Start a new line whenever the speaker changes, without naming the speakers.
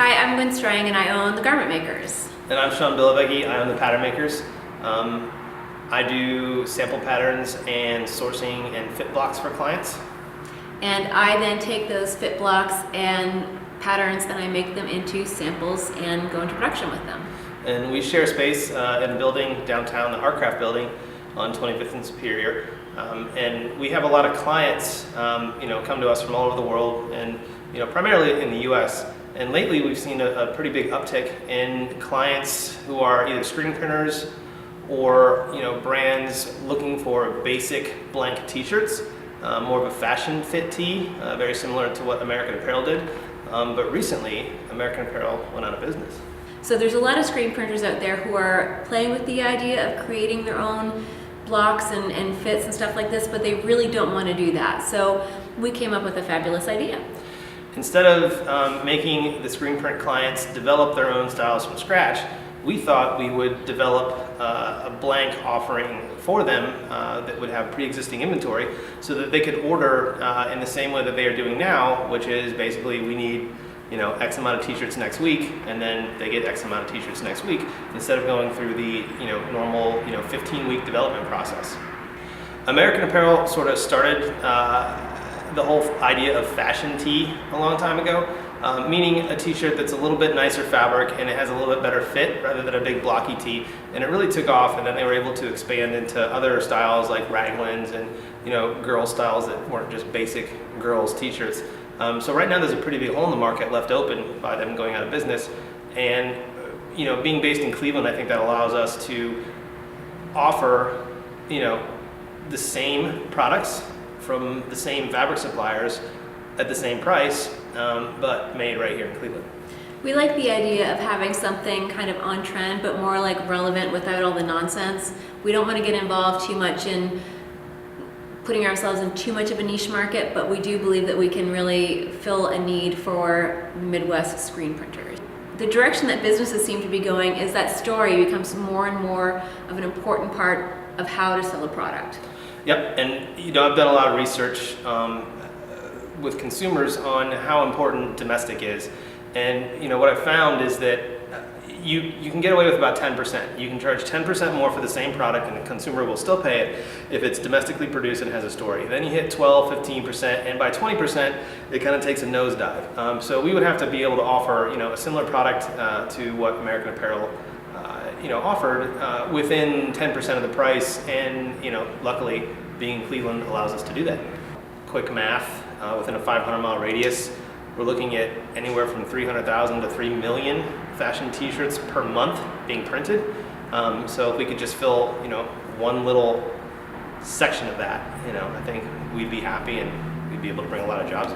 Hi, I'm Gwen Strang and I own The Garment Makers.
And I'm Sean Bilovecki. I own The Pattern Makers. I do sample patterns and sourcing and fit blocks for clients.
And I then take those fit blocks and patterns and I make them into samples and go into production with them.
And we share space in a building downtown, the Artcraft building on 25th and Superior. And we have a lot of clients come to us from all over the world and primarily in the US. And lately we've seen a pretty big uptick in clients who are either screen printers or brands looking for basic blank t-shirts, more of a fashion fit tee, very similar to what American Apparel did. But recently American Apparel went out of business.
So there's a lot of screen printers out there who are playing with the idea of creating their own blocks and fits and stuff like this, but they really don't want to do that. So we came up with a fabulous idea.
Instead of making the screen print clients develop their own styles from scratch, we thought we would develop a blank offering for them that would have pre-existing inventory so that they could order in the same way that they are doing now, which is basically we need X amount of t-shirts next week, and then they get X amount of t-shirts next week instead of going through the normal 15-week development process. American Apparel sort of started the whole idea of fashion tee a long time ago, meaning a t-shirt that's a little bit nicer fabric and it has a little bit better fit rather than a big blocky tee. And it really took off, and then they were able to expand into other styles like raglans and girl styles that weren't just basic girls t-shirts. So right now there's a pretty big hole in the market left open by them going out of business. And being based in Cleveland, I think that allows us to offer the same products from the same fabric suppliers at the same price, but made right here in Cleveland.
We like the idea of having something kind of on trend, but more like relevant without all the nonsense. We don't want to get involved too much in putting ourselves in too much of a niche market, but we do believe that we can really fill a need for Midwest screen printers. The direction that businesses seem to be going is that story becomes more and more of an important part of how to sell a product.
Yep, and I've done a lot of research with consumers on how important domestic is, and what I've found is that you can get away with about 10%. You can charge 10% more for the same product and the consumer will still pay it if it's domestically produced and has a story. Then you hit 12, 15%, and by 20% it kind of takes a nosedive. So we would have to be able to offer a similar product to what American Apparel offered within 10% of the price, and luckily being in Cleveland allows us to do that. Quick math, within a 500-mile radius, we're looking at anywhere from 300,000 to 3 million fashion t-shirts per month being printed. So if we could just fill one little section of that, I think we'd be happy and we'd be able to bring a lot of jobs.